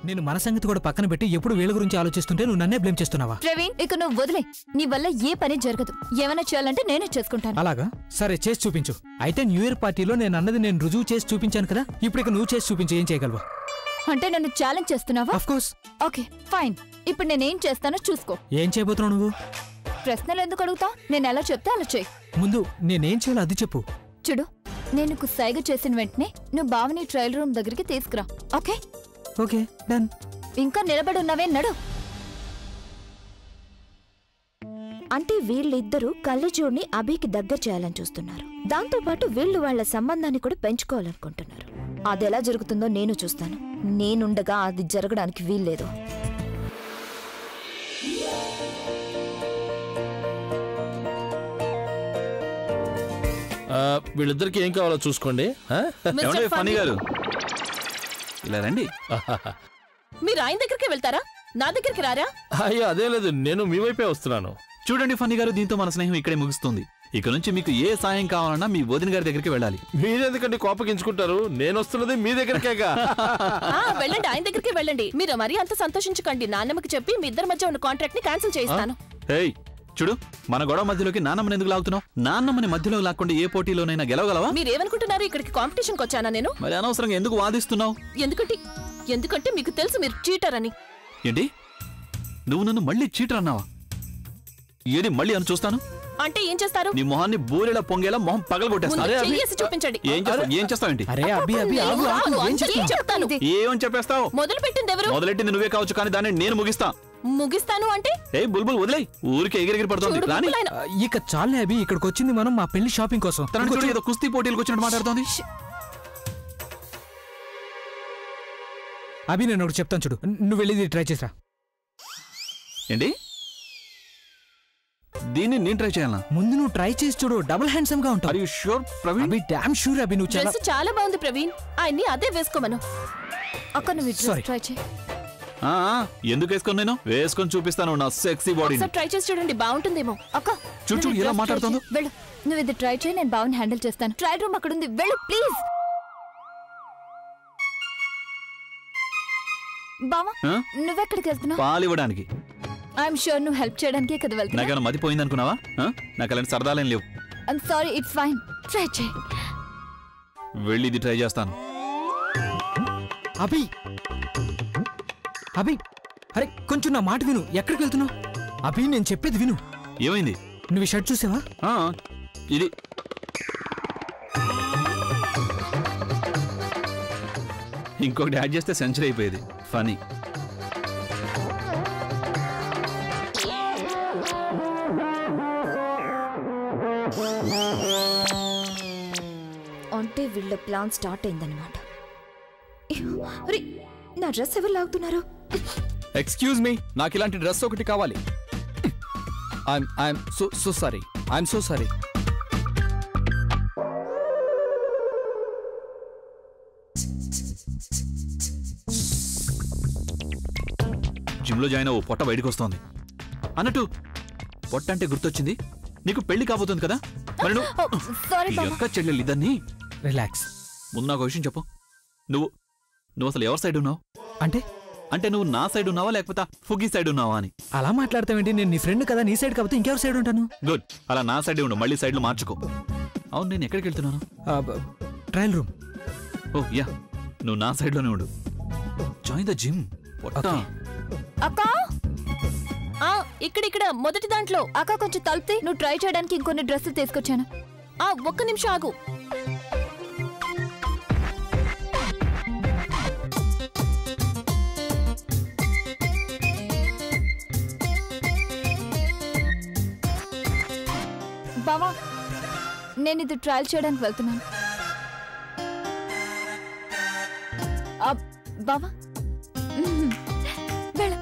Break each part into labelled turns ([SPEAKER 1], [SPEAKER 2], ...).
[SPEAKER 1] నేను మన సంగతి కూడా పక్కన పెట్టి ఎప్పుడు వీళ్ళ గురించి ఆలోచిస్తుంటే నువ్వు నన్నే బ్లేమ్ చేస్తున్నావా?
[SPEAKER 2] ప్రవీణ్, ఇక నువ్వు వదిలే. నీ వల్ల ఏ పని జరగదు. ఏమైనా చేయాలంటే నేనే చేసుకుంటాను.
[SPEAKER 1] అలాగా? సరే, చేసి చూపించు. అయితే న్యూ ఇయర్ పార్టీలో నేను అన్నది నేను రుజువు చేసి చూపించాను కదా, ఇప్పుడు ఇక నువ్వు చేసి చూపించు. ఏం చేయగలవా?
[SPEAKER 2] అంటే నన్ను ఛాలెంజ్ చేస్తున్నావా?
[SPEAKER 1] Of course.
[SPEAKER 2] Okay fine. ఇప్పుడు నేనేం చేస్తానో చూసుకో.
[SPEAKER 1] ఏం చేయబోతున్నావు నువ్వు?
[SPEAKER 2] ప్రశ్నలు ఎందుకు అడుగుతా? నేను ఎలా చెప్తే అలా చెయ్యి.
[SPEAKER 1] ముందు నేనేం చేయాలో అది చెప్పు.
[SPEAKER 2] చూడు, నేను నీకు సైగ చేసిన వెంటనే నువ్వు బావని ట్రయల్ రూమ్ దగ్గరికి తీసుకురా. ఓకే?
[SPEAKER 1] Okay, done.
[SPEAKER 2] ఇంకా నిలబడి ఉన్నావే, నడు.
[SPEAKER 3] అంటే వీళ్ళిద్దరూ కళ్ళజోడ్ని అభికి దగ్గర చేయాలని చూస్తున్నారు. దాంతోపాటు వీళ్ళు వాళ్ల సంబంధాన్ని కూడా పెంచుకోవాలనుకుంటున్నారు. అదెలా జరుగుతుందో నేను చూస్తాను. నేనుండగా అది జరగడానికి వీల్లేదు.
[SPEAKER 4] వీళ్ళిద్దరికి ఏం కావాలో చూసుకోండి.
[SPEAKER 5] ఫనీ గారు ఇలా రండి.
[SPEAKER 6] మీరు ఆయన దగ్గరికి వెళ్తారా? నా దగ్గరికి రారా?
[SPEAKER 4] అయ్యో అదే లేదు, నేను మీ వైపే వస్తున్నాను.
[SPEAKER 5] చూడండి ఫనీ గారు, దీంతో మన స్నేహం ఇక్కడే ముగుస్తుంది. ఇక నుంచి మీకు ఏ సాయం కావాలన్నా మీ వదిన గారి దగ్గరికి వెళ్ళాలి.
[SPEAKER 4] మీరెందుకంటే కోపగించుకుంటారు? నేను వస్తున్నది మీ దగ్గరికేగా.
[SPEAKER 6] వెళ్ళండి, ఆయన దగ్గరికి వెళ్ళండి. మీరు మరీ అంత సంతోషించకండి. నాన్నమ్మకి చెప్పి మీ ఇద్దరి మధ్య ఉన్న కాంట్రాక్ట్ ని క్యాన్సిల్ చేయిస్తాను.
[SPEAKER 5] చూడు, మన గొడవ మధ్యలోకి నాన్నమ్మని ఎందుకు లాగుతున్నావు? నాన్నమ్మని మధ్యలో లాక్కుండా ఏ పోటీలోనైనా గెలవగలవా?
[SPEAKER 6] మీరేమనుకుంటున్నారు? ఇక్కడికి కాంపిటీషన్ వచ్చానా నేను?
[SPEAKER 5] మరి అనవసరంగా ఎందుకు వాదిస్తున్నావు?
[SPEAKER 6] ఎందుకంటే మీకు తెలుసు మీరు చీటర్ అని.
[SPEAKER 5] ఏంటి, నువ్వు నన్ను మళ్ళీ చీటర్ అన్నావా? ఏది మళ్ళీ అని చూస్తాను.
[SPEAKER 6] అంటే ఏం చేస్తారు?
[SPEAKER 5] నీ మొహాన్ని బూరెలా పొంగేలా మొహం పగలగొట్టేస్తాను.
[SPEAKER 6] చూపించండి.
[SPEAKER 5] ఏం చేస్తావేంటి? ఏమని చెప్పేస్తావు?
[SPEAKER 6] మొదలుపెట్టింది ఎవరు?
[SPEAKER 5] మొదలెట్టింది నువ్వే కావచ్చు, కానీ దాన్ని నేను
[SPEAKER 6] ముగిస్తాను అంటే
[SPEAKER 5] బుల్బుల్ వదిలే. ఊరికి ఎగిరెగిరి పడుతుంది.
[SPEAKER 1] ఇక చాలే అభి, ఇక్కడికి వచ్చింది మనం మా పెళ్లి షాపింగ్ కోసం.
[SPEAKER 5] ఏదో కుస్తీ పోటీలకు వచ్చినట్టు మాట్లాడుతోంది.
[SPEAKER 1] అభి, నేను ఒకటి చెప్తాను చూడు, నువ్వు వెళ్ళి ట్రై చేసా.
[SPEAKER 5] ఏంటి? దీన్ని నేను ట్రై చేయాలా?
[SPEAKER 1] ముందు నువ్వు ట్రై చేసి చూడు, డబుల్ హ్యాండ్సమ్ గా ఉంటావు. అభి, డామ్ షూర్ అభి, నువ్వు
[SPEAKER 6] చాలా బాగుంది ప్రవీణ్. ఆయన్ని అదే వేసుకోమను.
[SPEAKER 2] అక్క నువ్వు ట్రై చేయి.
[SPEAKER 5] ఎందుకు వేసుకొని నేను వేసుకొని చూపిస్తాను నా సెక్సీ బాడీ.
[SPEAKER 6] ట్రై చేసి చూడండి, బాగుంటుందేమో. అక్క
[SPEAKER 5] చూడు ఎలా మాట్లాడుతుందో.
[SPEAKER 2] వెళ్ళు, నువ్వు ఇది ట్రై చేయి, నేను బావని హ్యాండిల్ చేస్తాను. ట్రయల్ రూమ్ అక్కడ ఉంది, వెళ్ళు ప్లీజ్. బావా, నువ్వెక్కడికి వెళ్తున్నావు?
[SPEAKER 5] పాలు ఇవ్వడానికి.
[SPEAKER 2] ఐఎమ్ షూర్ నువ్వు హెల్ప్ చేయడానికే కదా వెళ్తున్నా.
[SPEAKER 5] నాకేమైనా మతిపోయింది అనుకున్నావా? నాకు అలాంటి సరదాలేం లేవు.
[SPEAKER 2] I'm sorry, it's fine. Try చేయి.
[SPEAKER 5] వెళ్ళి ఇది ట్రై చేస్తాను.
[SPEAKER 1] అభి, అభి, అరే కొంచెం నా మాట విను. ఎక్కడికి వెళ్తున్నావు? అభి, నేను చెప్పేది విను.
[SPEAKER 5] ఏమైంది?
[SPEAKER 1] నువ్వు షర్ట్ చూసావా?
[SPEAKER 5] ఇది ఇంకొకటి యాడ్ చేస్తే సెంచరీ అయిపోయేది. ఫనీ.
[SPEAKER 3] అంటే వీళ్ళ ప్లాన్ స్టార్ట్ అయిందన్నమాట. నా డ్రెస్ ఎవరు లాగుతున్నారు?
[SPEAKER 7] ఎక్స్క్యూజ్ మీ, నాకు ఇలాంటి డ్రెస్ ఒకటి కావాలి. I'm so sorry. I'm so sorry.
[SPEAKER 5] Gym లో జాయిన్ అవ్వు, పొట్ట బయటకు వస్తోంది. అన్నట్టు పొట్ట అంటే గుర్తొచ్చింది, నీకు పెళ్లి కాబోతుంది కదా, మరి నువ్వు చెల్లెలు ఇద్దరిని.
[SPEAKER 1] రిలాక్స్.
[SPEAKER 5] ముందు నాకు విషయం చెప్పు, నువ్వు అసలు ఎవరి సైడ్ ఉన్నావు? అంటే నువ్వు నా సైడ్ ఉన్నావా లేకపోతే ఫుగ్గి సైడ్ ఉన్నావా అని.
[SPEAKER 1] అలా మాట్లాడతావేంటి? నేను నీ ఫ్రెండ్ కదా, నీ సైడ్ కాకపోతే ఇంకెవరి సైడ్ ఉంటాను?
[SPEAKER 5] గుడ్, అలా నా సైడ్ ఉండు, మళ్ళీ సైడ్లు మార్చుకో. అవును, నేను ఎక్కడికి వెళ్తున్నాను?
[SPEAKER 1] Trial room.
[SPEAKER 5] ఓ యా, నువ్వు నా సైడ్ లోనే ఉండు. Join the gym.
[SPEAKER 6] అక్క ఇక్కడ మొదటి దాంట్లో.
[SPEAKER 2] అక్క కొంచెం తలుపుతే, నువ్వు ట్రై చేయడానికి ఇంకొన్ని డ్రెస్సులు తీసుకొచ్చాను.
[SPEAKER 6] ఒక్క నిమిషం ఆగు.
[SPEAKER 2] బావా, నేను ఇది ట్రయల్ చేయడానికి వెళ్తున్నాను. బావా వెళ్ళు.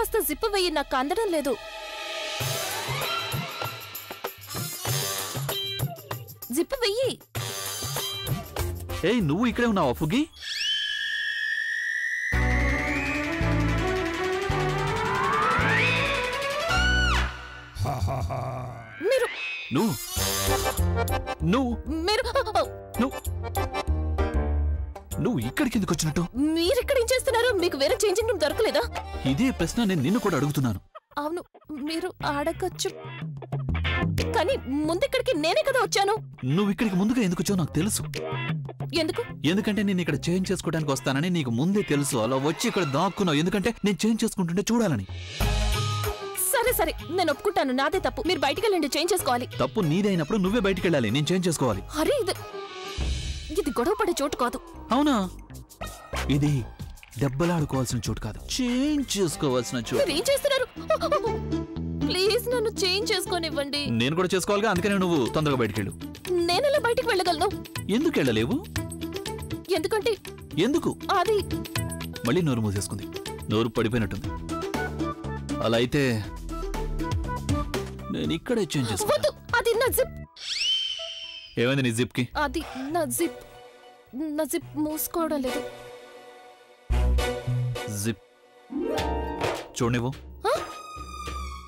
[SPEAKER 6] కాస్త జిప్ వెయ్యి, నాకు అందడం లేదు. జిప్ వెయ్యి.
[SPEAKER 5] ఏయ్ నువ్వు ఇక్కడే ఉన్నావా ఫుగ్గి?
[SPEAKER 6] మీరు
[SPEAKER 5] నువ్వు నువ్వు
[SPEAKER 6] మీరు
[SPEAKER 5] నువ్వు నువ్వు ఇక్కడికి ఎందుకు వచ్చినట్టు?
[SPEAKER 6] మీరిక్కడ ఏం చేస్తున్నారు? మీకు వేరే చేంజింగ్ రూమ్ దొరకలేదా?
[SPEAKER 5] ఇదే ప్రశ్న నేను నిన్ను కూడా అడుగుతున్నాను.
[SPEAKER 6] అవును, మీరు అడగచ్చు, కానీ ముందిక్కడికి నేనే కదా వచ్చాను.
[SPEAKER 5] నువ్వు ఇక్కడికి ముందుగా ఎందుకు వచ్చావు నాకు తెలుసు.
[SPEAKER 6] ఎందుకు?
[SPEAKER 5] ఎందుకంటే నేను ఇక్కడ చేంజ్ చేసుకోవడానికి వస్తానని నీకు ముందే తెలుసు. అలా వచ్చి ఇక్కడ దాక్కున్నావు ఎందుకంటే నేను చేంజ్ చేసుకుంటుంటే చూడాలని.
[SPEAKER 6] సరే సరే, నేను ఒప్పుకుంటాను, నాదే తప్పు. మీరు బయటికి వెళ్ళండి, చేంజ్ చేసుకోవాలి.
[SPEAKER 5] తప్పు నీదైనప్పుడు నువ్వే బయటికి వెళ్ళాలి, నేను చేంజ్ చేసుకోవాలి.
[SPEAKER 6] అరే ఇది గొడవ పడే చోటు కాదు.
[SPEAKER 5] అవునా? ఇది దెబ్బలాడుకోవాల్సిన చోటు కాదు, చేంజ్ చేసుకోవాల్సిన చోటు.
[SPEAKER 6] మీరు ఏం చేస్తున్నారు? ప్లీజ్ నన్ను చేంజ్ చేసుకోనివ్వండి.
[SPEAKER 5] నేను కూడా చేసుకోవాలిగా, అందుకనే నువ్వు తొందరగా బయటికి వెళ్ళు.
[SPEAKER 6] నేనెలా బయటికి వెళ్ళగలను?
[SPEAKER 5] ఎందుకు వెళ్ళలేవు?
[SPEAKER 6] ఎందుకంటే
[SPEAKER 5] ఎందుకు?
[SPEAKER 6] అది
[SPEAKER 5] మళ్ళీ నోరు మూసేసుకుంది, నోరు పడిపోయినట్టుంది. అలా అయితే నేను ఇక్కడే చేంజ్ చేసుకో.
[SPEAKER 6] అది నా జిప్.
[SPEAKER 5] ఏమైంది నీ జిప్ కి?
[SPEAKER 6] అది నా జిప్ మూసుకోవడం లేదు.
[SPEAKER 5] జిప్ చూడనివ్వు.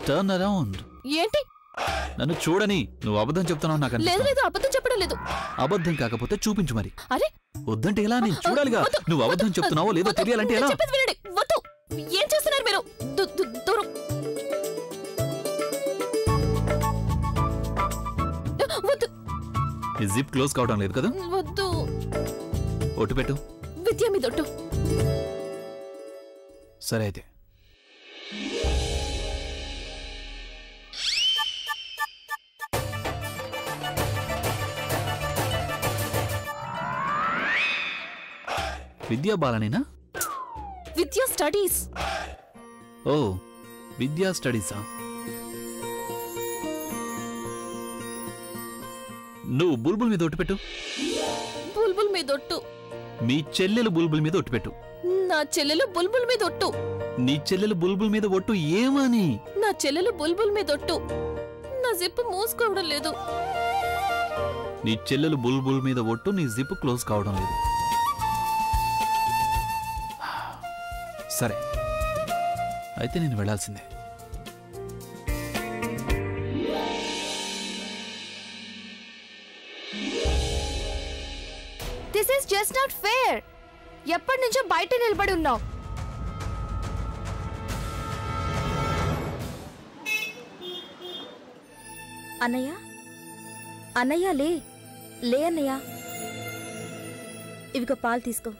[SPEAKER 5] Turn around.
[SPEAKER 6] ఏంటి?
[SPEAKER 5] నన్ను చూడని. నువ్వు అబద్ధం చెప్తున్నావు నాకు
[SPEAKER 6] లేదు లేదు, అబద్ధం చెప్పడం లేదు.
[SPEAKER 5] అబద్ధం కాకపోతే చూపించు మరి.
[SPEAKER 6] అరే
[SPEAKER 5] వద్దంటే ఎలా? నేను చూడాలిగా. నువ్వు అబద్ధం చెప్తున్నావో లేదో తెలియాలంటే ఎలా?
[SPEAKER 6] వద్దు. ఏం చేస్తున్నారు మీరు? దూరం. వద్దు.
[SPEAKER 5] ఈ జిప్ క్లోజ్ కావడం లేదు కదా?
[SPEAKER 6] వద్దు.
[SPEAKER 5] ఒట్టు పెట్టు.
[SPEAKER 6] విద్య మీద ఒట్టు.
[SPEAKER 5] సరే అయితే. విద్యా బాలనేనా?
[SPEAKER 6] విద్యా స్టడీస్.
[SPEAKER 5] ఓ విద్యా స్టడీసా? నువ్వు బుల్బుల్ మీద ఒట్టు పెట్టు.
[SPEAKER 6] బుల్బుల్ మీద ఒట్టు.
[SPEAKER 5] మీ చెల్లెలు బుల్బుల్ మీద ఒట్టు పెట్టు.
[SPEAKER 6] నా చెల్లెలు బుల్బుల్ మీద ఒట్టు.
[SPEAKER 5] నీ చెల్లెలు బుల్బుల్ మీద ఒట్టు. ఏమని?
[SPEAKER 6] నా చెల్లెలు బుల్బుల్ మీద ఒట్టు. నా జిప్ మూసుకోవడం లేదు.
[SPEAKER 5] నీ చెల్లెలు బుల్బుల్ మీద ఒట్టు. నీ జిప్ క్లోజ్ కావడం లేదు. సరే అయితే నేను వెళ్ళాల్సిందే.
[SPEAKER 2] This is just not fair. ఎప్పటి నుంచో బయట నిలబడి ఉన్నావు.
[SPEAKER 3] అన్నయ్య, అన్నయ్య లే లే అన్నయ్య, ఇవిగో పాలు తీసుకో.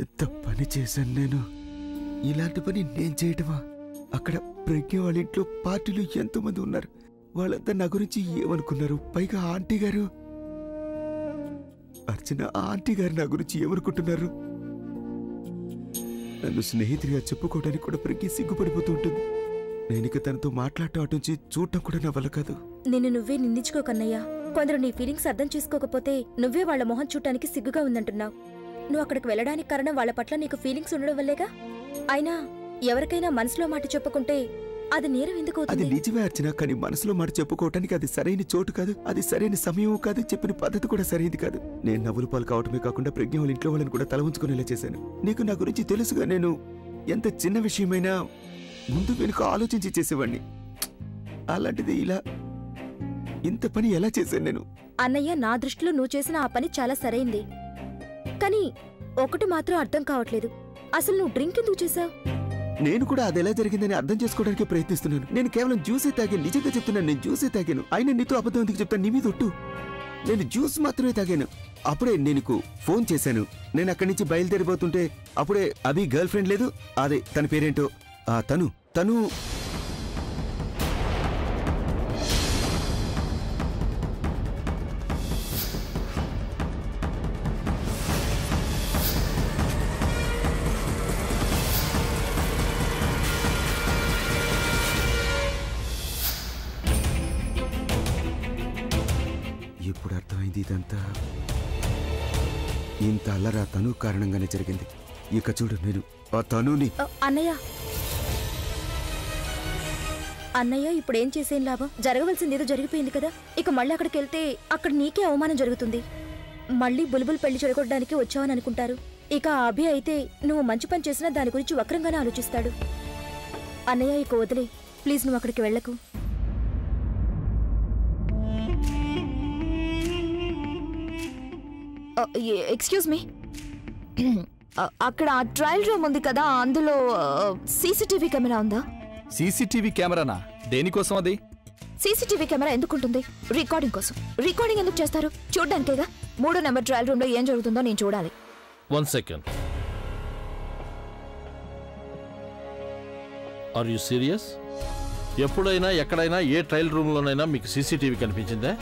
[SPEAKER 8] ఎంత పని చేశాను నేను. ఇలాంటి పని నేను చేయటమా? అక్కడ ప్రజ్ఞ వాళ్ళ ఇంట్లో పార్టీలు ఎంతోమంది ఉన్నారు. వాళ్ళంతా నా గురించి ఏమనుకున్నారు? పైగా ఆంటీ గారు, అర్చన ఆంటీ గారు నా గురించి ఏమనుకుంటున్నారు? నన్ను స్నేహితుడిగా చెప్పుకోవడానికి కూడా ప్రజ్ఞ సిగ్గుపడిపోతూ ఉంటుంది. నేనిక తనతో మాట్లాడటం అటు నుంచి చూడటం కూడా నా వల్ల కాదు.
[SPEAKER 3] నిన్ను నువ్వే నిందించుకోకన్నయ్యా. కొందరు నీ ఫీలింగ్స్ అర్థం చేసుకోకపోతే నువ్వే వాళ్ళ మొహం చూడటానికి సిగ్గుగా ఉందంటున్నావు. నువ్వు అక్కడికి వెళ్ళడానికి కారణం వాళ్ళ పట్ల నీకు ఫీలింగ్స్ ఉండడం వల్లేగా. అయినా ఎవరికైనా మనసులో మాట చెప్పుకుంటే అది నేరం ఎందుకు
[SPEAKER 8] అది
[SPEAKER 3] అవుతుంది?
[SPEAKER 8] నిజమే అర్చన, కానీ మనసులో మాట చెప్పుకోవటానికి అది సరైన చోటు కాదు, అది సరైన సమయం కాదు, చెప్పిన పద్ధతి కూడా సరైనది కాదు. నేను నవ్వుల పాలు కావటమే కాకుండా ప్రజ్ఞ వాళ్ళ ఇంట్లో వాళ్ళని కూడా తల ఉంచుకునేలా చేశాను. నీకు నా గురించి తెలుసుగా. నేను ఎంత చిన్న విషయమైనా ముందు వెనుక ఆలోచించి చేసేవాడిని. అలాంటిది ఇలా ఇంత పని ఎలా చేశాను నేను?
[SPEAKER 3] అన్నయ్య, నా దృష్టిలో నువ్వు చేసిన ఆ పని చాలా సరైంది. కానీ ఒకటి మాత్రం అర్థం కావట్లేదు, అసలు నువ్వు డ్రింక్ ఎందుకు చేశావు?
[SPEAKER 8] నేను కూడా అది ఎలా జరిగిందని అర్థం చేసుకోవడానికి ప్రయత్నిస్తున్నాను. నేను కేవలం జ్యూసే తాగాను. నిజంగా చెప్తున్నాను, నేను జ్యూసే తాగాను. అయినా నీతో అబద్ధం ఎందుకు చెప్తాను? నీ మీద ఒట్టు. నేను జ్యూస్ మాత్రమే తాగాను. అప్పుడే నేను ఫోన్ చేశాను. నేను అక్కడి నుంచి బయలుదేరిపోతుంటే అప్పుడే అభి గర్ల్ ఫ్రెండ్ లేదు, అదే తన పేరేంటో, తను ఇంత అల్లరా తను కారణంగానే జరిగింది. ఇక చూడు, నేను ఆ తనుని
[SPEAKER 3] అన్నయ్య ఇప్పుడు ఏం చేసేం లాభం? జరగవలసింది ఏదో జరిగిపోయింది కదా. ఇక మళ్ళీ అక్కడికి వెళ్తే అక్కడ నీకే అవమానం జరుగుతుంది. మళ్ళీ బుల్బుల్ పెళ్లి చెడగొట్టడానికి వచ్చావని అనుకుంటారు. ఇక ఆ అభి అయితే నువ్వు మంచి పని చేసినా దాని గురించి వక్రంగానే ఆలోచిస్తాడు. అన్నయ్య ఇక వదిలే, ప్లీజ్ నువ్వు అక్కడికి వెళ్ళకు. ఎక్స్క్యూజ్ మీ, అక్కడ ట్రయల్ రూమ్ ఉంది కదా, అందులో సీసీటీవీ కెమెరా ఉందా?
[SPEAKER 7] సీసీటీవీ కెమెరానా? దేనికోసం అది?
[SPEAKER 3] సీసీటీవీ కెమెరా ఎందుకుంటుంది? రికార్డింగ్ కోసం. రికార్డింగ్ ఎందుకు చేస్తారు? చూడ్డానికేగా. 3వ నెంబర్ ట్రయల్ రూమ్ లో ఏం జరుగుతుందో నేను చూడాలి.
[SPEAKER 4] 1 సెకండ్. Are you serious? ఎప్పుడైనా ఎక్కడైనా ఏ ట్రయల్ రూమ్లోనైనా మీకు సీసీటీవీ కనిపించిందా?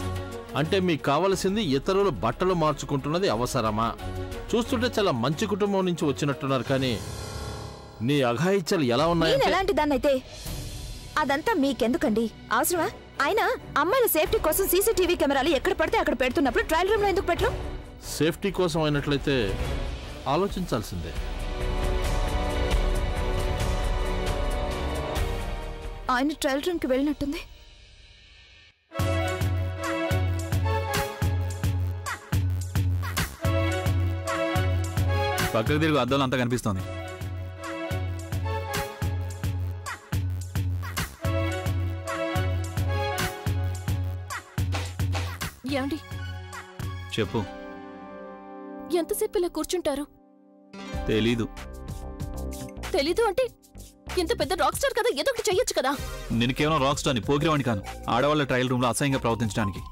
[SPEAKER 4] అంటే మీకు కావలసింది ఇతరులు బట్టలు మార్చుకుంటున్నది అవసరమా? చూస్తుంటే చాలా మంచి కుటుంబం నుంచి వచ్చినట్టున్నారు, కానీ నీ అఘాయిత్యాలు ఎలా ఉన్నాయి?
[SPEAKER 3] ఎలాంటి దాన్నైతే అదంతా మీకెందుకండి? అవసరమా? అయినా అమ్మాయిల సేఫ్టీ కోసం సీసీటీవీ కెమెరాలు ఎక్కడ పడితే అక్కడ పెడుతున్నప్పుడు ట్రయల్ రూమ్ లో ఎందుకు పెట్టరు?
[SPEAKER 4] సేఫ్టీ కోసం అయినట్లయితే ఆలోచించాల్సిందే.
[SPEAKER 3] ఆయన ట్రయల్ రూమ్ కి వెళ్ళినట్టుంది.
[SPEAKER 5] పక్కకు తిరుగు, అద్దంలో అంతా కనిపిస్తోంది.
[SPEAKER 6] ఏమండి,
[SPEAKER 5] చెప్పు.
[SPEAKER 6] ఎంతసేపు ఇలా కూర్చుంటారు?
[SPEAKER 5] తెలీదు.
[SPEAKER 6] తెలీదు అంటే ఇంత పెద్ద రాక్ స్టార్ కదా, ఏదో ఒకటి చెయ్యొచ్చు కదా.
[SPEAKER 5] నేను కేవలం రాక్ స్టార్ని, పోకిరవాణి కాను. ఆడవాళ్ళ ట్రయల్ రూమ్ లో అసహ్యంగా ప్రవర్తించడానికి.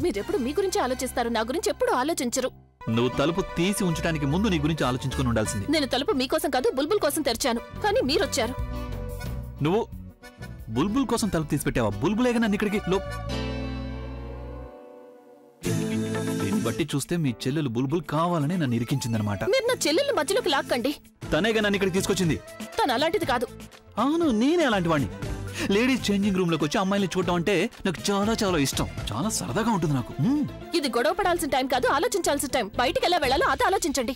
[SPEAKER 6] మీరెప్పుడు మీ గురించి ఆలోచిస్తారు, నా గురించి ఎప్పుడు ఆలోచించరు.
[SPEAKER 5] నువ్వు తలుపు తీసి ఉంచడానికి ముందు నీ గురించి ఆలోచించుకుని ఉండాల్సింది.
[SPEAKER 6] నేను తలుపు మీకోసం కాదు, బుల్బుల్ కోసం తెరిచాను, కానీ మీరొచ్చారు.
[SPEAKER 5] నువ్వు బుల్బుల్ కోసం తలుపు తీసి పెట్టావా? బుల్బులేగా నన్ను ఇక్కడికి దీన్ని బట్టి చూస్తే మీ చెల్లెలు బుల్బుల్ కావాలని నన్ను ఇరికించిందనమాట.
[SPEAKER 6] మీరు నా చెల్లెలు మధ్యలోకి లాక్కండి.
[SPEAKER 5] తనేగా నన్ను ఇక్కడికి తీసుకొచ్చింది.
[SPEAKER 6] తను అలాంటిది కాదు.
[SPEAKER 5] అవును, నేనే అలాంటి వాడిని. లేడీస్ చేంజింగ్ రూమ్ లోకి వచ్చి అమ్మాయిని చూడటం అంటే నాకు చాలా చాలా ఇష్టం. చాలా సరదాగా ఉంటుంది నాకు.
[SPEAKER 6] ఇది గొడవ పడాల్సిన టైం కాదు, ఆలోచించాల్సిన టైం. బయటికి ఎలా వెళ్ళాలో అది ఆలోచించండి.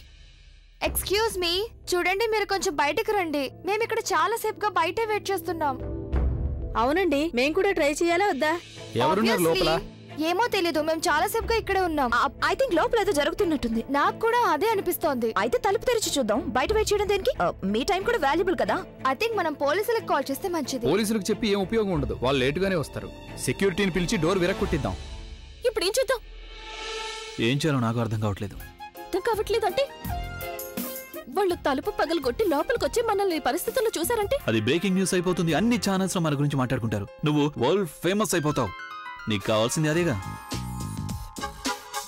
[SPEAKER 2] ఎక్స్క్యూజ్ మీ, చూడండి, మీరు కొంచెం బయటకు రండి. మేము ఇక్కడ చాలా సేపుగా బయటే వెయిట్ చేస్తున్నాం.
[SPEAKER 6] అవునండి, మేము కూడా ట్రై చేయాలా వద్దా?
[SPEAKER 7] ఎవరున్నారు లోపల?
[SPEAKER 2] ఏమో తెలీదు, మేము చాలా సేపుగా ఇక్కడే ఉన్నాం.
[SPEAKER 3] ఐ థింక్ లోపల ఏదో జరుగుతున్నట్టుంది.
[SPEAKER 2] నాకు కూడా అదే అనిపిస్తోంది.
[SPEAKER 3] అయితే తలుపు తెరిచి చూద్దాం. బయట వెయిట్ చేయడం దేనికి? మీ టైం కూడా వాల్యుబుల్ కదా.
[SPEAKER 2] ఐ థింక్ మనం పోలీసులకు కాల్ చేస్తే మంచిది.
[SPEAKER 7] పోలీసులకు చెప్పి ఏం ఉపయోగం ఉండదు, వాళ్ళు లేటుగానే వస్తారు. సెక్యూరిటీని పిలిచి డోర్ విరక్కొట్టిద్దాం.
[SPEAKER 6] ఇప్పుడు ఏం చేద్దాం?
[SPEAKER 5] ఏం చేయాలో నాకు అర్థం కావట్లేదు.
[SPEAKER 6] అర్థం కావట్లేదంటే వాళ్ళు తలుపు పగలగొట్టి లోపలికొచ్చి మనల్ని ఈ పరిస్థితుల్లో చూసారంటే
[SPEAKER 5] అది బ్రేకింగ్ న్యూస్ అయిపోతుంది. అన్ని ఛానల్స్ లో మన గురించి మాట్లాడుకుంటారు. నువ్వు వరల్డ్ ఫేమస్ అయిపోతావు. నీకు కావాల్సింది అదేగా.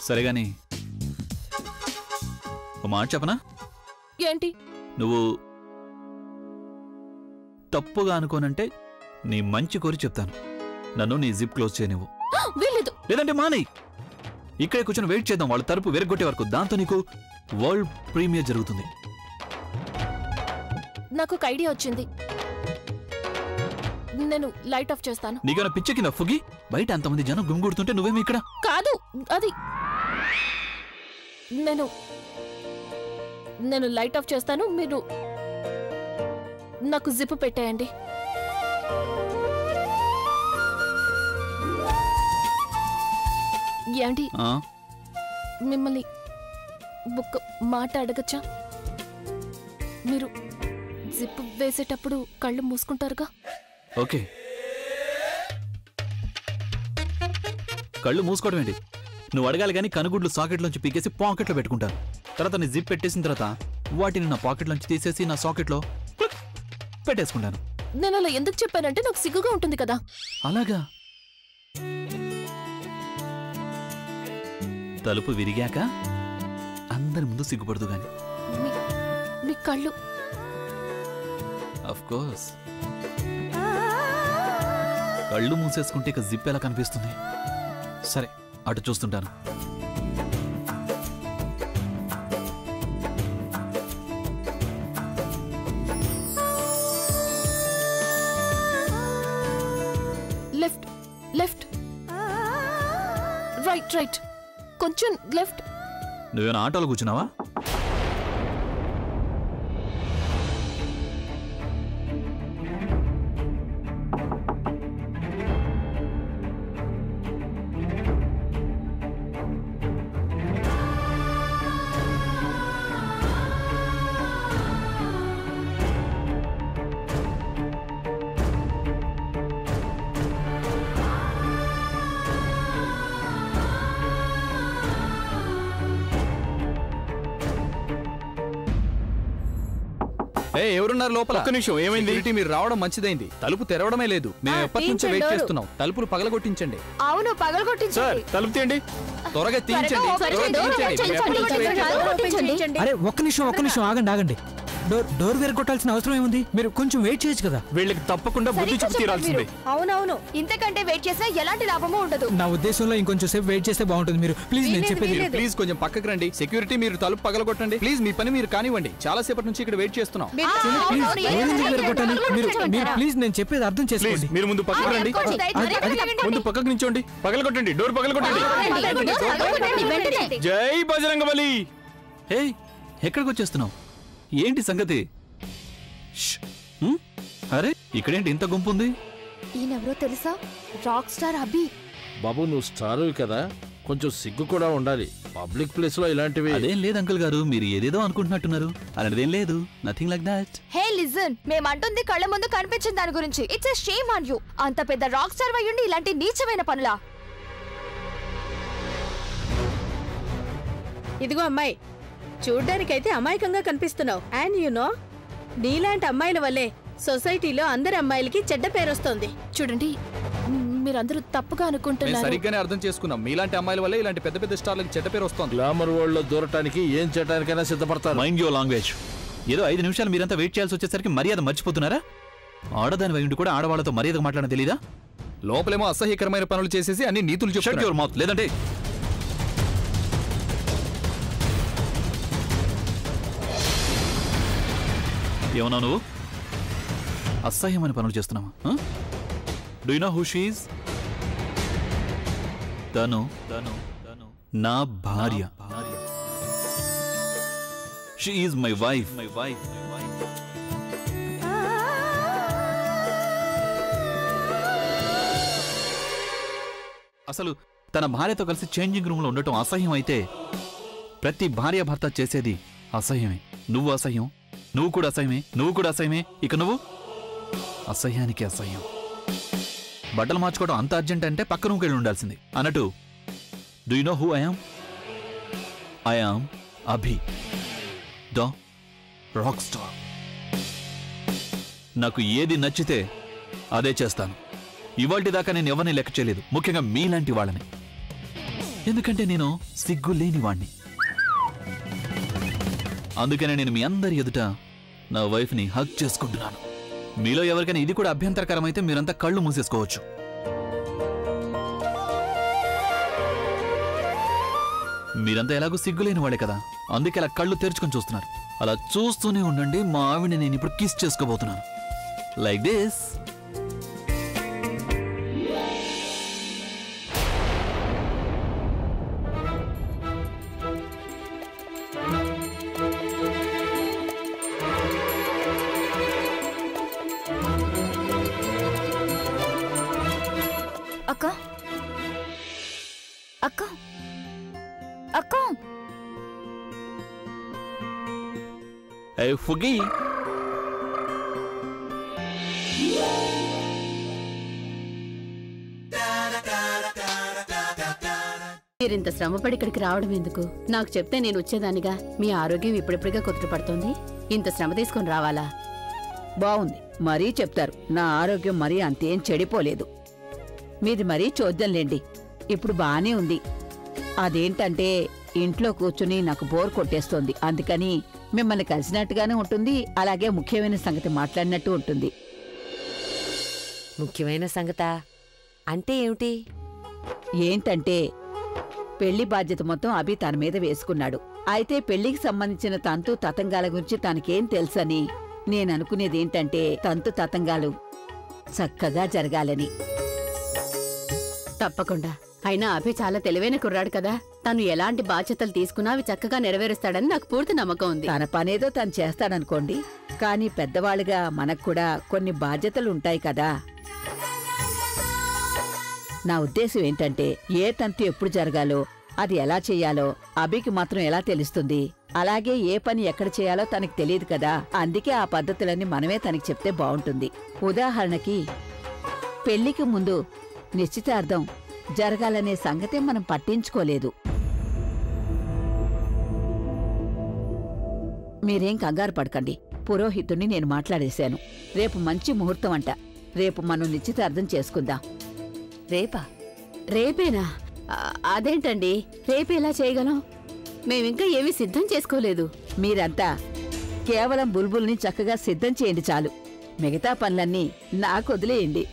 [SPEAKER 5] సరేగాని ఓ మాట చెప్పనా?
[SPEAKER 6] ఏంటి?
[SPEAKER 5] నువ్వు తప్పుగా అనుకోనంటే నీ మంచి కోరి చెప్తాను. నన్ను నీ జిప్ క్లోజ్ చేయనివ్వు.
[SPEAKER 6] వీల్లేదు.
[SPEAKER 5] లేదంటే మానేయ్. ఇక్కడే కూర్చొని వెయిట్ చేద్దాం వాళ్ళు తలుపు విరగొట్టే వరకు. దాంతో నీకు వరల్డ్ ప్రీమియర్ జరుగుతుంది.
[SPEAKER 6] నాకు ఒక ఐడియా వచ్చింది. నేను లైట్ ఆఫ్ చేస్తాను.
[SPEAKER 5] నీకేమైనా పిచ్చ కింద ఫుగి? బయట అంతమంది జనం గుమిగూడుతుంటే నువ్వేమి ఇక్కడ?
[SPEAKER 6] కాదు, అది నేను లైట్ ఆఫ్ చేస్తాను. మీరు నాకు జిప్ పెట్టేయండి. ఏంటి, మిమ్మల్ని ఒక్క మాట అడగచ్చా? మీరు జిప్ వేసేటప్పుడు కళ్ళు మూసుకుంటారుగా?
[SPEAKER 5] ఓకే. కళ్ళు మూసుకోవడం ఏంటి? నువ్వు అడగాలి కానీ కనుగుడ్లు సాకెట్లోంచి పీకేసి పాకెట్లో పెట్టుకుంటాను. తర్వాత నీ జిప్ పెట్టేసిన తర్వాత వాటిని నా పాకెట్లోంచి తీసేసి నా సాకెట్లో పెట్టేసుకుంటాను.
[SPEAKER 6] నేను అలా ఎందుకు చెప్పానంటే నాకు సిగ్గుగా ఉంటుంది కదా.
[SPEAKER 5] అలాగా? తలుపు విరిగాక అందరి ముందు సిగ్గుపడదు గాని.
[SPEAKER 6] మీ కళ్ళు
[SPEAKER 5] ఆఫ్ కోర్స్. కళ్ళు మూసేసుకుంటే ఇక జిప్ ఎలా కనిపిస్తుంది? సరే, అటు చూస్తుంటాను.
[SPEAKER 6] Left, left, right, right. కొంచెం లెఫ్ట్.
[SPEAKER 5] నువ్వేనా ఆటోలో కూర్చున్నావా?
[SPEAKER 7] ఎవరున్నారు లోపల?
[SPEAKER 9] ఒక్క నిమిషం, ఏమైంది?
[SPEAKER 7] Security, మీరు రావడం మంచిదైంది. తలుపు తెరవడమే లేదు. మేము ఎప్పటి నుంచో వెయిట్ చేస్తున్నాం. తలుపులు పగలగొట్టించండి.
[SPEAKER 3] అవును,
[SPEAKER 9] సార్
[SPEAKER 3] పగలగొట్టించండి.
[SPEAKER 9] తలుపు తీయండి.
[SPEAKER 7] త్వరగా తీయించండి. త్వరగా తీయించండి. మేము ఎప్పటి నుంచో వెయిట్ చేస్తున్నాం.
[SPEAKER 1] అరే ఒక్క నిమిషం ఆగండి. డోర్ వేరు కొట్టాల్సిన అవసరం ఏముంది? మీరు కొంచెం వెయిట్ చేయొచ్చు కదా.
[SPEAKER 9] వీళ్ళకి తప్పకుండా బుద్ధి చెప్పి తీరాల్సిందే.
[SPEAKER 3] అవునవును, ఇంతకంటే వెయిట్ చేసినా ఎలాంటి లాభమూ ఉండదు.
[SPEAKER 1] నా ఉద్దేశంలో ఇంకొంచెం సేపు వెయిట్ చేస్తే బాగుంటుంది. మీరు ప్లీజ్, నేను చెప్పేది
[SPEAKER 7] ప్లీజ్ కొంచెం పక్కకు రండి. సెక్యూరిటీ, మీరు తలుపు పగలగొట్టండి. ప్లీజ్ మీ పని మీరు కానివ్వండి. చాలా సేపటి నుంచి ఇక్కడ వెయిట్ చేస్తున్నాం.
[SPEAKER 1] మీరు ప్లీజ్, నేను చెప్పేది అర్థం
[SPEAKER 9] ప్లీజ్
[SPEAKER 1] చేసుకోండి.
[SPEAKER 9] మీరు ముందు పక్కకు రండి. ముందు పక్కకు నించోండి. పగలగొట్టండి, డోర్ పగలగొట్టండి. జై బజరంగబలి.
[SPEAKER 5] హే, ఎక్కడికి వచ్చేస్తున్నావు? ఏంటి సంగతి? ష్. అరే ఇక్కడేంటి ఇంత గుంపు ఉంది?
[SPEAKER 2] ఈయనెవరో తెలుసా? రాక్ స్టార్ అభి.
[SPEAKER 4] బాబు నువ్వు స్టారు కదా, కొంచెం సిగ్గు కూడా ఉండాలి పబ్లిక్ ప్లేస్ లో ఇలాంటివి.
[SPEAKER 5] అదేం లేదు అంకుల్ గారు, మీరు ఏదేదో అనుకుంటున్నట్టున్నారు. అలాంటిదేం లేదు, nothing like that.
[SPEAKER 3] Hey listen, మేమంటుంది కళ్ళ ముందు కనిపించిన దాని గురించి. It's a shame on you. అంత పెద్ద రాక్ స్టార్ అయ్యుండి ఇలాంటి నీచమైన పనులా?
[SPEAKER 10] ఇదిగో అమ్మాయి, చూడ్డానికైతే అమాయకంగా కనిపిస్తున్నావు. అండ్ నో నీలాంటి అమ్మాయిల వల్లే సొసైటీలో అందరి అమ్మాయిలకి చెడ్డ పేరొస్తోంది.
[SPEAKER 6] చూడండి, మీరందరూ తప్పుగా
[SPEAKER 7] మేము
[SPEAKER 6] అనుకుంటున్నారు.
[SPEAKER 7] సరిగ్గానే అర్థం చేసుకున్నాం. మీలాంటి అమ్మాయిల వల్ల ఇలాంటి పెద్ద పెద్ద స్టార్లకు చెడ్డ పేరు వస్తుంది.
[SPEAKER 4] గ్లామర్ వరల్డ్ లో దూరటానికి ఏం చేయడానికైనా సిద్ధపడతారు.
[SPEAKER 5] Mind your language. ఏదో 5 నిమిషాలు మీరంతా వెయిట్ చేయాల్సి వచ్చేసరికి మర్యాద మర్చిపోతున్నారా? ఆడదాని వైండి కూడా ఆడవాళ్ళతో మర్యాద మాట్లాడడం తెలీదా?
[SPEAKER 7] లోపలేమో అసహ్యకరమైన పనులు చేసేసి అన్ని నీతులు
[SPEAKER 5] షట్
[SPEAKER 7] చెప్తారు.
[SPEAKER 5] యువర్ మౌత్, లేదంటే ఏమన్నా నువ్వు? అసహ్యమైన పనులు చేస్తున్నావా? Do you know who she is? తను నా భార్య. She is my wife. అసలు తన భార్యతో కలిసి చేంజింగ్ రూమ్ లో ఉండటం అసహ్యం అయితే ప్రతి భార్య భర్త చేసేది అసహ్యమే. నువ్వు అసహ్యం, నువ్వు కూడా అసహ్యమే. ఇక నువ్వు అసహ్యానికి అసహ్యం. బట్టలు మార్చుకోవడం అంత అర్జెంట్ అంటే పక్క రూమ్కి వెళ్ళి ఉండాల్సింది. అన్నట్టు do you know who I am? Abhi, the rock star. నాకు ఏది నచ్చితే అదే చేస్తాను. ఇవాల్టి దాకా నేను ఎవరిని లెక్క చేయలేదు, ముఖ్యంగా మీలాంటి వాళ్ళని. ఎందుకంటే నేను సిగ్గు లేని వాణ్ణి. అందుకనే నేను మీ అందరి ఎదుట నా వైఫ్ని హగ్ చేసుకుంటున్నాను. మీలో ఎవరికైనా ఇది కూడా అభ్యంతరకరమైతే మీరంతా కళ్ళు మూసేసుకోవచ్చు. మీరంతా ఎలాగో సిగ్గులేని వాడే కదా, అందుకే అలా కళ్ళు తెరుచుకొని చూస్తున్నారు. అలా చూస్తూనే ఉండండి. మా ఆవిడని నేను ఇప్పుడు కిస్ చేసుకోబోతున్నాను. Like this.
[SPEAKER 2] అక్క అక్క అక్క
[SPEAKER 5] Hey, Fugi.
[SPEAKER 10] మీరింత శ్రమపడి ఇక్కడికి రావడం ఎందుకు? నాకు చెప్తే నేను వచ్చేదానిగా. మీ ఆరోగ్యం ఇప్పుడిప్పుడుగా కుదుటపడుతోంది. ఇంత శ్రమ తీసుకొని రావాలా?
[SPEAKER 11] బావుంది, మరీ చెప్తారు. నా ఆరోగ్యం మరీ అంతేం చెడిపోలేదు. మీది మరీ చూద్దాంలేండి. ఇప్పుడు బానే ఉంది. అదేంటంటే ఇంట్లో కూర్చుని నాకు బోర్ కొట్టేస్తోంది. అందుకని మిమ్మల్ని కలిసినట్టుగానే ఉంటుంది, అలాగే ముఖ్యమైన సంగతి మాట్లాడినట్టు ఉంటుంది.
[SPEAKER 12] ముఖ్యమైన సంగతా అంటే ఏమిటి?
[SPEAKER 11] ఏంటంటే పెళ్లి బాధ్యత మొత్తం అభి తన మీద వేసుకున్నాడు. అయితే పెళ్లికి సంబంధించిన తంతు తతంగాల గురించి తనకేం తెలుసని నేననుకునేదేంటంటే తంతు తతంగాలు చక్కగా జరగాలని.
[SPEAKER 10] తప్పకుండా అయినా అభి చాలా తెలివైన కుర్రాడు కదా, తను ఎలాంటి బాధ్యతలు తీసుకున్నా అవి చక్కగా నెరవేరుస్తాడని నాకు పూర్తి నమ్మకం ఉంది.
[SPEAKER 11] తన పనేదో తను చేస్తాడనుకోండి, కానీ పెద్దవాళ్ళుగా మనకు కూడా కొన్ని బాధ్యతలు ఉంటాయి కదా. నా ఉద్దేశం ఏంటంటే ఏ తంతు ఎప్పుడు జరగాలో, అది ఎలా చెయ్యాలో అభికి మాత్రం ఎలా తెలుస్తుంది? అలాగే ఏ పని ఎక్కడ చేయాలో తనకి తెలియదు కదా. అందుకే ఆ పద్ధతులన్నీ మనమే తనకి చెప్తే బావుంటుంది. ఉదాహరణకి పెళ్లికి ముందు నిశ్చితార్థం జరగాలనే సంగతే మనం పట్టించుకోలేదు. మీరేం కంగారు పడకండి. పురోహితుణ్ణి నేను మాట్లాడేశాను. రేపు మంచి ముహూర్తం అంట. రేపు మనం నిశ్చితార్థం చేసుకుందాం.
[SPEAKER 12] రేపా?
[SPEAKER 10] రేపేనా? అదేంటండి, రేపేలా చేయగలం? మేమింకా ఏమీ సిద్ధం చేసుకోలేదు.
[SPEAKER 11] మీరంతా కేవలం బుల్బుల్ని చక్కగా సిద్ధం చేయండి చాలు. మిగతా పనులన్నీ నాకు వదిలేయండి.